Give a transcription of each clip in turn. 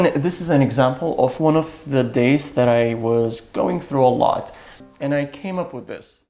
This is an example of one of the days that I was going through a lot, and I came up with this.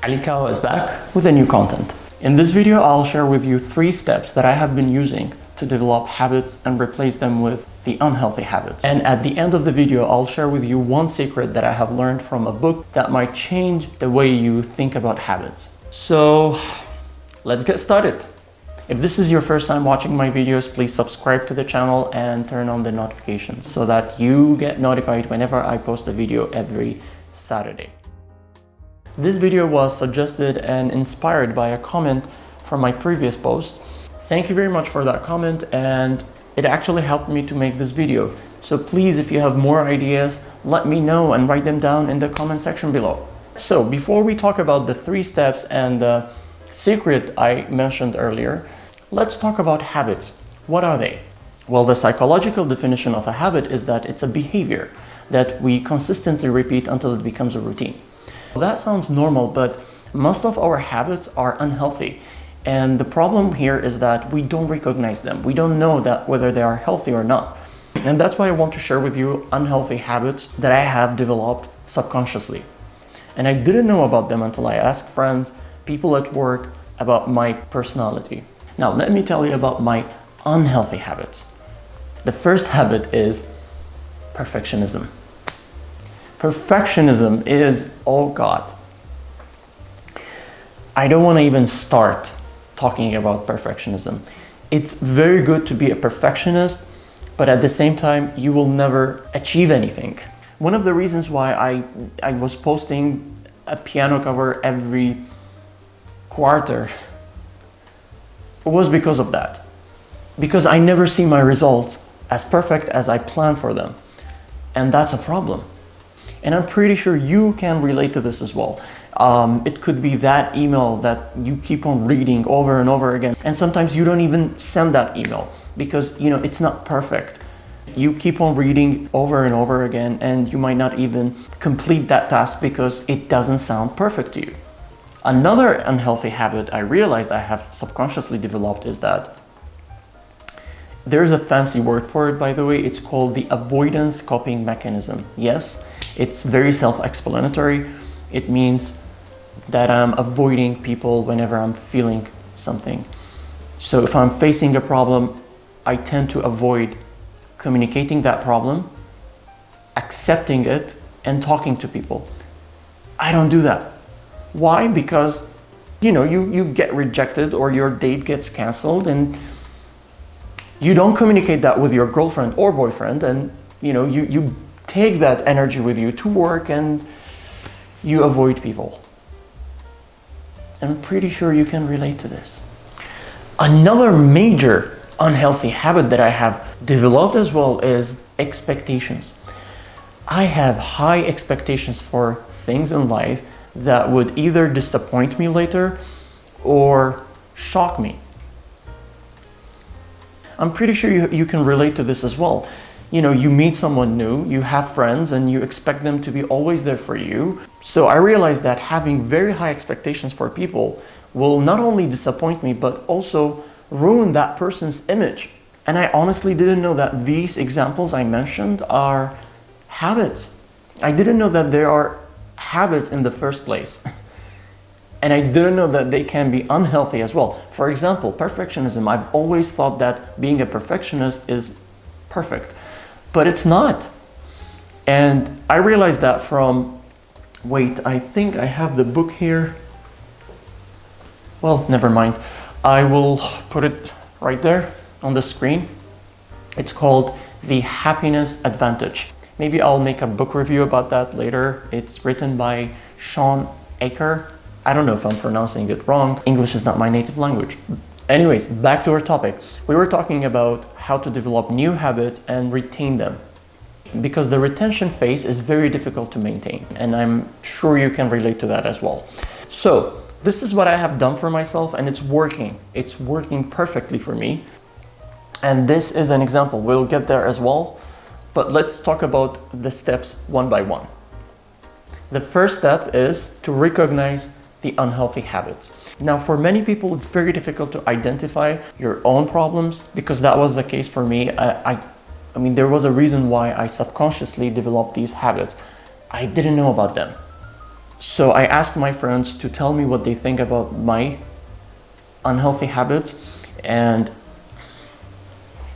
Ali Kawa is back with a new content. In this video, I'll share with you 3 steps that I have been using to develop habits and replace them with the unhealthy habits. And at the end of the video, I'll share with you one secret that I have learned from a book that might change the way you think about habits. So let's get started. If this is your first time watching my videos, please subscribe to the channel and turn on the notifications so that you get notified whenever I post a video every Saturday. This video was suggested and inspired by a comment from my previous post. Thank you very much for that comment, and it actually helped me to make this video. So please, if you have more ideas, let me know and write them down in the comment section below. So before we talk about the 3 steps and the secret I mentioned earlier, let's talk about habits. What are they? Well, the psychological definition of a habit is that it's a behavior that we consistently repeat until it becomes a routine. That sounds normal, but most of our habits are unhealthy. And the problem here is that we don't recognize them. We don't know that whether they are healthy or not. And that's why I want to share with you unhealthy habits that I have developed subconsciously. And I didn't know about them until I asked friends, people at work, about my personality. Now, let me tell you about my unhealthy habits. The first habit is perfectionism. Perfectionism is, oh God. I don't want to even start talking about perfectionism. It's very good to be a perfectionist, but at the same time, you will never achieve anything. One of the reasons why I was posting a piano cover every quarter was because of that. Because I never see my results as perfect as I plan for them. And that's a problem. And I'm pretty sure you can relate to this as well. It could be that email that you keep on reading over and over again. And sometimes you don't even send that email because, it's not perfect. You keep on reading over and over again, and you might not even complete that task because it doesn't sound perfect to you. Another unhealthy habit I realized I have subconsciously developed is that there's a fancy word for it, by the way. It's called the avoidance coping mechanism. Yes, it's very self-explanatory. It means that I'm avoiding people whenever I'm feeling something. So if I'm facing a problem, I tend to avoid communicating that problem, accepting it, and talking to people. I don't do that. Why? Because, you get rejected or your date gets canceled, and you don't communicate that with your girlfriend or boyfriend, and you take that energy with you to work and you avoid people. And I'm pretty sure you can relate to this. Another major unhealthy habit that I have developed as well is expectations. I have high expectations for things in life that would either disappoint me later or shock me. I'm pretty sure you can relate to this as well. You meet someone new, you have friends, and you expect them to be always there for you. So I realized that having very high expectations for people will not only disappoint me, but also ruin that person's image. And I honestly didn't know that these examples I mentioned are habits. I didn't know that there are habits in the first place. And I didn't know that they can be unhealthy as well. For example, perfectionism. I've always thought that being a perfectionist is perfect. But it's not. And I realized that I think I have the book here. Well, never mind. I will put it right there on the screen. It's called The Happiness Advantage. Maybe I'll make a book review about that later. It's written by Shawn Achor. I don't know if I'm pronouncing it wrong. English is not my native language. Anyways, back to our topic. We were talking about how to develop new habits and retain them, because the retention phase is very difficult to maintain, and I'm sure you can relate to that as well. So this is what I have done for myself, and it's working. It's working perfectly for me. And this is an example. We'll get there as well, but let's talk about the steps one by one. The first step is to recognize the unhealthy habits. Now, for many people, it's very difficult to identify your own problems, because that was the case for me. I mean, there was a reason why I subconsciously developed these habits. I didn't know about them. So I asked my friends to tell me what they think about my unhealthy habits, and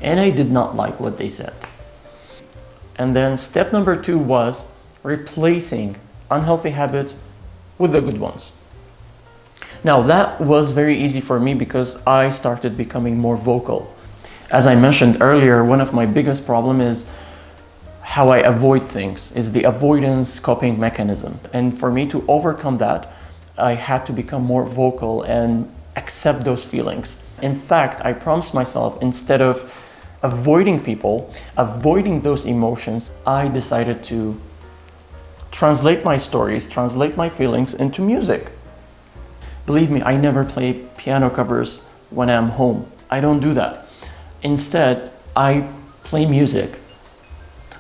I did not like what they said. And then step number 2 was replacing unhealthy habits with the good ones. Now, that was very easy for me because I started becoming more vocal. As I mentioned earlier, one of my biggest problems is how I avoid things, is the avoidance coping mechanism. And for me to overcome that, I had to become more vocal and accept those feelings. In fact, I promised myself, instead of avoiding people, avoiding those emotions, I decided to translate my stories, translate my feelings into music. Believe me, I never play piano covers when I'm home. I don't do that. Instead, I play music.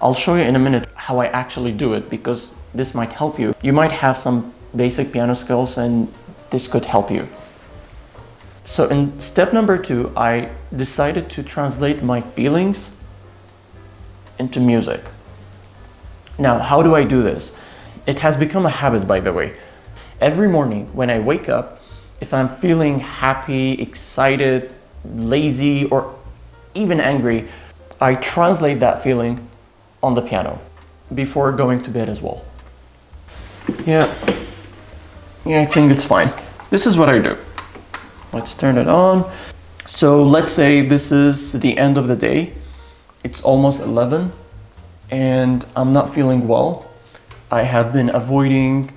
I'll show you in a minute how I actually do it, because this might help you. You might have some basic piano skills and this could help you. So in step number 2, I decided to translate my feelings into music. Now, how do I do this? It has become a habit, by the way. Every morning when I wake up, if I'm feeling happy, excited, lazy, or even angry, I translate that feeling on the piano before going to bed as well. Yeah, I think it's fine. This is what I do. Let's turn it on. So let's say this is the end of the day. It's almost 11 and I'm not feeling well. I have been avoiding,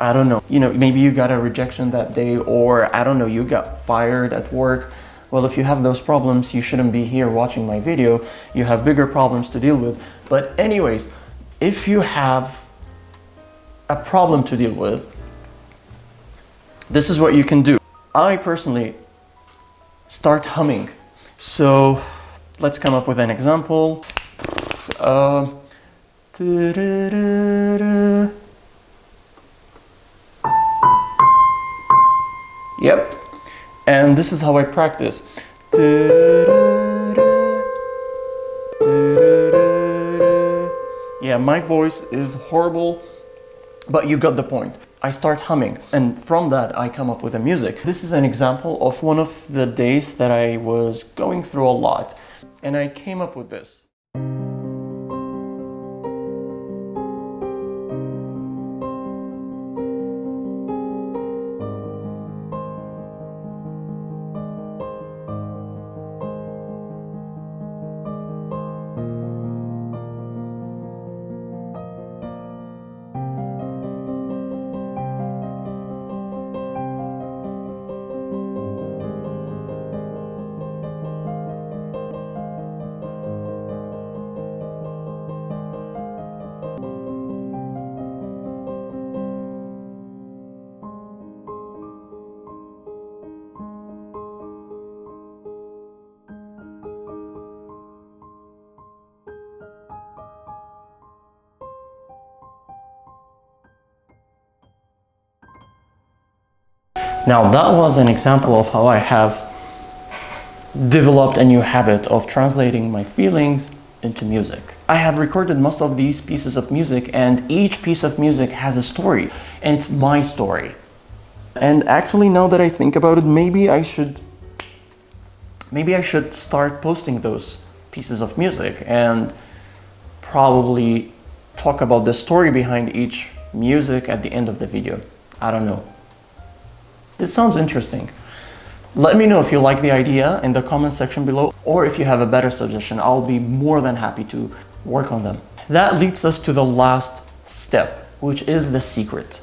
I don't know, maybe you got a rejection that day, or I don't know, you got fired at work. Well, if you have those problems, you shouldn't be here watching my video. You have bigger problems to deal with. But anyways, if you have a problem to deal with, this is what you can do. I personally start humming. So let's come up with an example. Yep. And this is how I practice. Yeah, my voice is horrible, but you got the point. I start humming, and from that I come up with the music. This is an example of one of the days that I was going through a lot, and I came up with this. Now that was an example of how I have developed a new habit of translating my feelings into music. I have recorded most of these pieces of music, and each piece of music has a story, and it's my story. And actually, now that I think about it, maybe I should start posting those pieces of music and probably talk about the story behind each music at the end of the video. I don't know. This sounds interesting. Let me know if you like the idea in the comment section below, or if you have a better suggestion. I'll be more than happy to work on them. That leads us to the last step, which is the secret.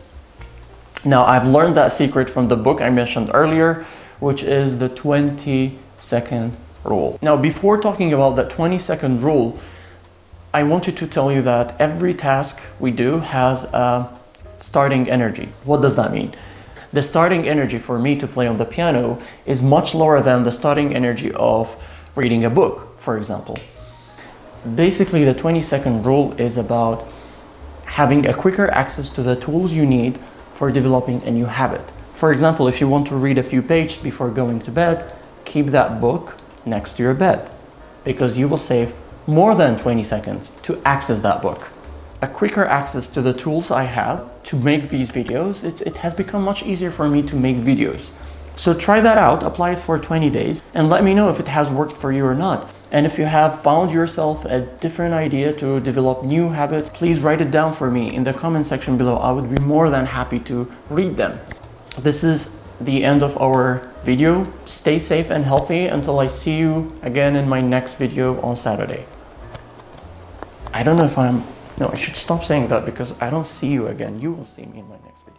Now, I've learned that secret from the book I mentioned earlier, which is the 20-second rule. Now, before talking about the 20-second rule, I wanted to tell you that every task we do has a starting energy. What does that mean? The starting energy for me to play on the piano is much lower than the starting energy of reading a book, for example. Basically, the 20-second rule is about having a quicker access to the tools you need for developing a new habit. For example, if you want to read a few pages before going to bed, keep that book next to your bed because you will save more than 20 seconds to access that book. A quicker access to the tools I have to make these videos, it has become much easier for me to make videos. So try that out, apply it for 20 days, and let me know if it has worked for you or not. And if you have found yourself a different idea to develop new habits, please write it down for me in the comment section below. I would be more than happy to read them. This is the end of our video. Stay safe and healthy until I see you again in my next video on Saturday. I don't know if no, I should stop saying that because I don't see you again. You will see me in my next video.